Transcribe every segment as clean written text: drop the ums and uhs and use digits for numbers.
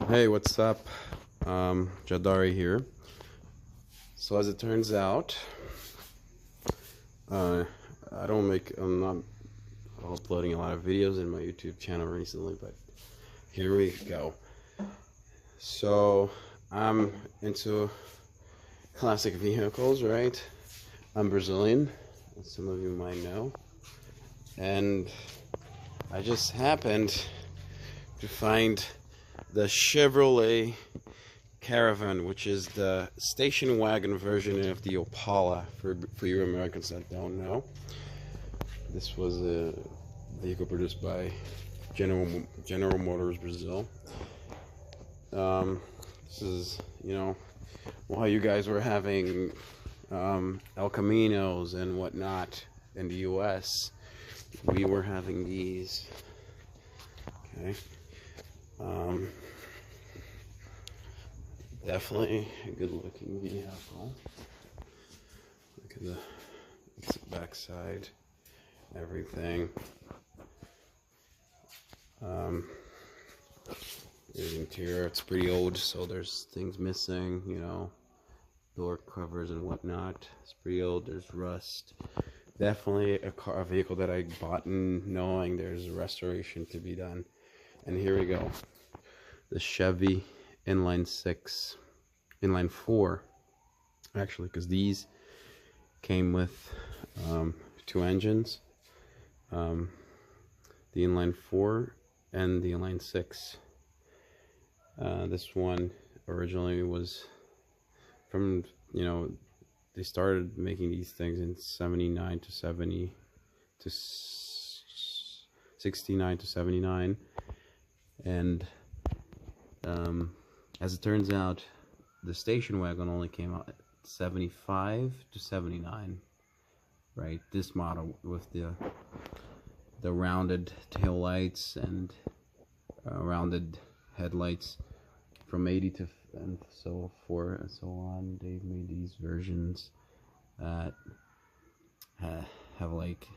Hey, what's up? Jadari here. So as it turns out, uh, I'm not uploading a lot of videos in my YouTube channel recently, but here we go. So I'm into classic vehicles, right? I'm Brazilian, as some of you might know, and I just happened to find the Chevrolet Caravan, which is the station wagon version of the Opala, for you Americans that don't know. This was a vehicle produced by General Motors Brazil. This is, while you guys were having El Caminos and whatnot in the US, we were having these. Okay. Definitely a good looking vehicle. Look at the backside, everything. The interior, it's pretty old, so there's things missing, door covers and whatnot. It's pretty old, there's rust. Definitely a vehicle that I bought knowing there's restoration to be done. And here we go. The Chevy inline 4 actually, because these came with two engines, the inline 4 and the inline 6. This one originally was from, they started making these things in 69 to 70 to 69 to 79, and as it turns out, the station wagon only came out at 75 to 79, right? This model with the rounded tail lights and rounded headlights from 80 to and so forth and so on. They've made these versions that have like,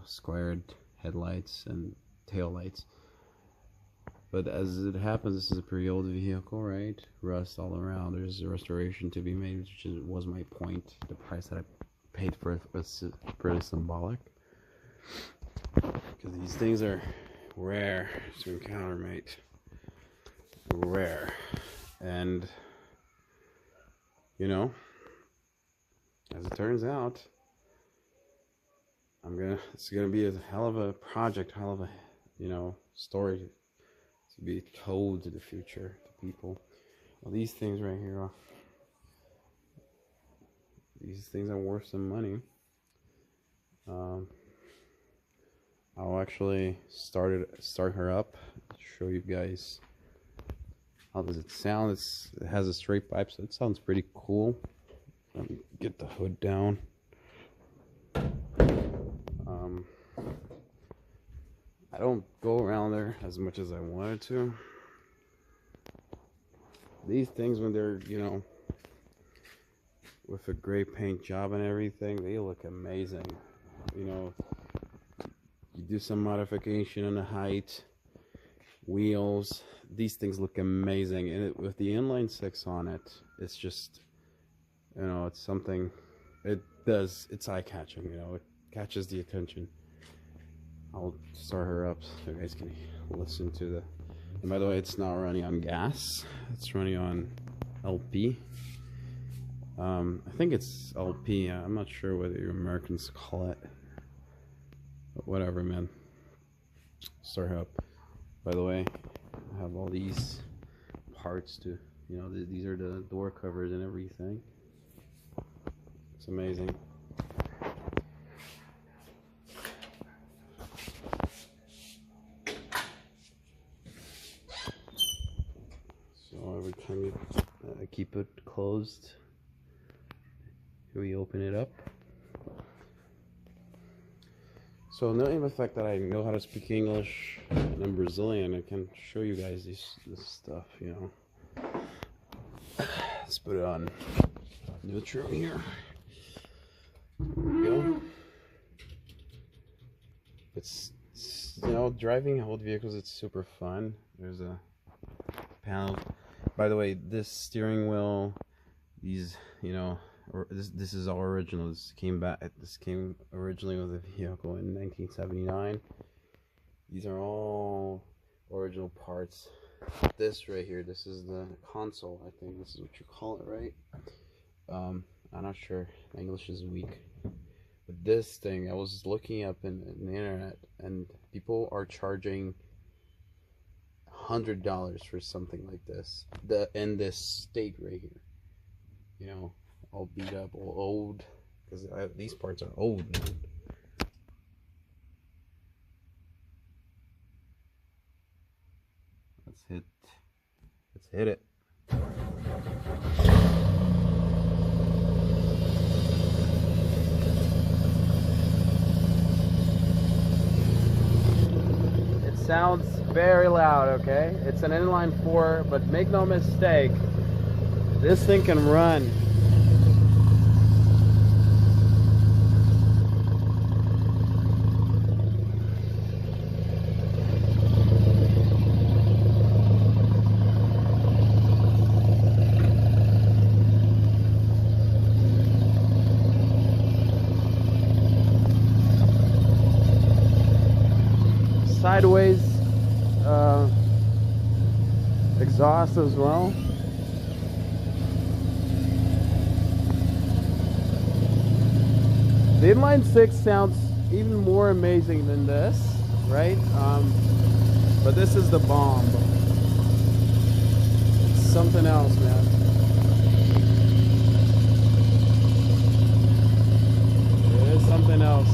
squared headlights and tail lights. But as it happens, this is a pretty old vehicle, right? Rust all around. There's a restoration to be made, which was my point. The price that I paid for it was pretty symbolic. Because these things are rare to encounter, mate. Rare. And, as it turns out, it's gonna be a hell of a project, hell of a, story to be told to the future, to people. Well, these things right here, these things are worth some money. I'll actually start her up, show you guys how does it sound. It has a straight pipe, so it sounds pretty cool. Let me get the hood down. I don't go around there as much as I wanted to. These things, when they're, with a great paint job and everything, they look amazing. You do some modification on the height, wheels, these things look amazing. And with the inline 6 on it, it's just, it's something, it's eye-catching, it catches the attention. I'll start her up so you guys can listen to the... And by the way, it's not running on gas. It's running on LP. I think it's LP. I'm not sure whether you Americans call it. But whatever, man. Start her up. By the way, I have all these parts to... these are the door covers and everything. It's amazing. Every time you keep it closed, we open it up. So knowing the fact that I know how to speak English and I'm Brazilian, I can show you guys this stuff, Let's put it on neutral here. There we go. It's driving old vehicles, it's super fun. There's a panels. By the way, this steering wheel, these, you know, this is all original. This came originally with the vehicle in 1979. These are all original parts. This right here, this is the console. I think this is what you call it, right? I'm not sure. My English is weak. But this thing, I was looking up in the internet, and people are charging $100 for something like this. In this state right here, you know, all beat up, all old, because these parts are old, man. Let's hit it. It sounds very loud, okay? It's an inline 4, but make no mistake, this thing can run. Sideways exhaust as well. The inline 6 sounds even more amazing than this, right? But this is the bomb. It's something else, man. It is something else.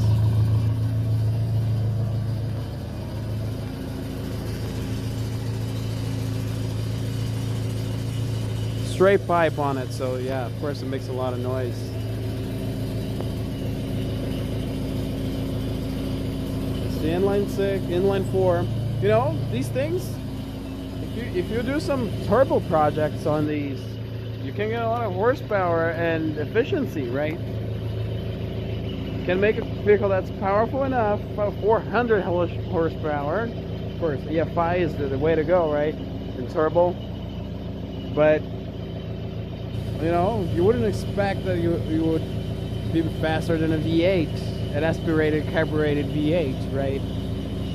Straight pipe on it, so yeah, of course it makes a lot of noise. It's the inline 6, inline 4. You know, these things, if you do some turbo projects on these, you can get a lot of horsepower and efficiency, right? You can make a vehicle that's powerful enough, about 400 horsepower. Of course, EFI is the way to go, right? In turbo. But you know, you wouldn't expect that you would be faster than a V8, an aspirated, carbureted V8, right?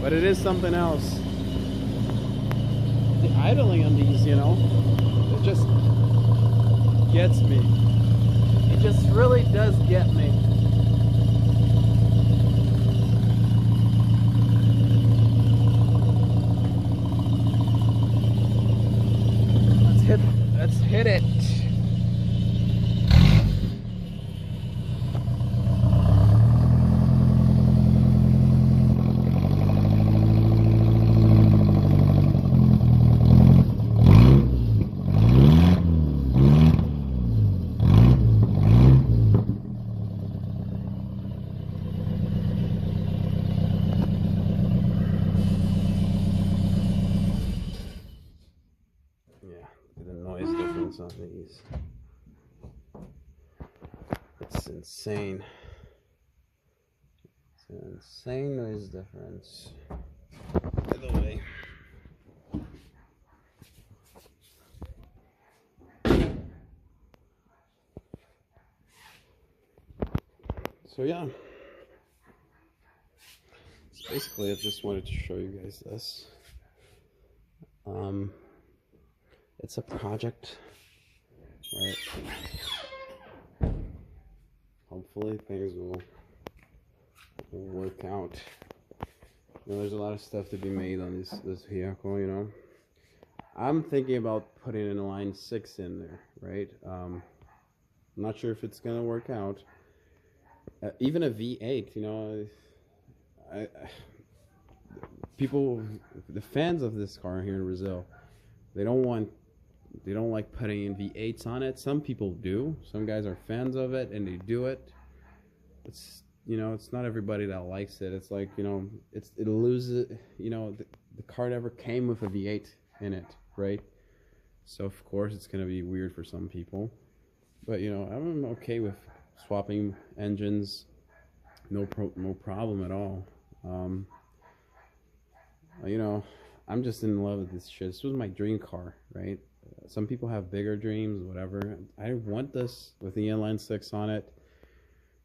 But it is something else. The idling on these, you know, it just gets me. It just really does get me. Let's hit it. On these, it's insane. It's an insane noise difference. By the way, so yeah, so basically I just wanted to show you guys this. It's a project. Right. Hopefully things will work out. You know, there's a lot of stuff to be made on this vehicle, you know. I'm thinking about putting an inline 6 in there, right? I'm not sure if it's gonna work out. Even a V8, you know, people, the fans of this car here in Brazil, they don't like putting in V8s on it. Some people do. Some guys are fans of it and they do it. It's, you know, it's not everybody that likes it. It's like, you know, it loses, you know, the car never came with a V8 in it, right? So of course it's gonna be weird for some people. But you know, I'm okay with swapping engines. No problem at all. You know, I'm just in love with this shit. This was my dream car, right? Some people have bigger dreams, whatever. I want this with the inline six on it.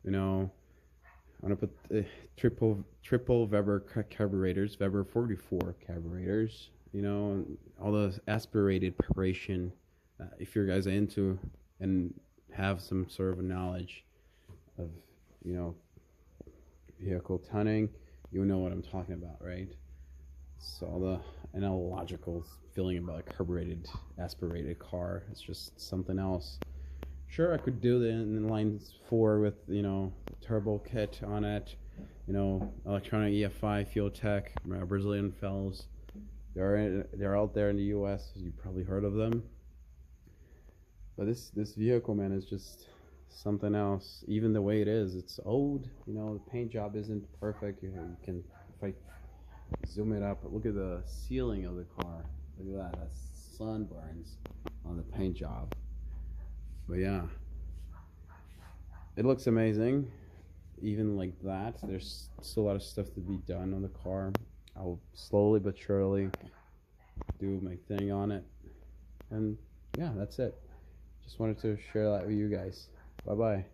You know, I'm gonna put the triple Weber carburetors, Weber 44 carburetors. You know, and all the aspirated preparation. If you guys are into and have some sort of a knowledge of, you know, vehicle tuning, you know what I'm talking about, right? So all the analogical feeling about a carbureted, aspirated car, it's just something else. Sure, I could do the inline four with, you know, turbo kit on it, you know, electronic EFI, fuel tech, Brazilian fellows. They're out there in the U.S. You probably heard of them. But this vehicle, man, is just something else. Even the way it is, it's old. You know, the paint job isn't perfect. You can, if I zoom it up, look at the ceiling of the car. Look at that. That's sunburns on the paint job. But yeah, it looks amazing. Even like that, there's still a lot of stuff to be done on the car. I'll slowly but surely do my thing on it. And yeah, that's it. Just wanted to share that with you guys. Bye bye.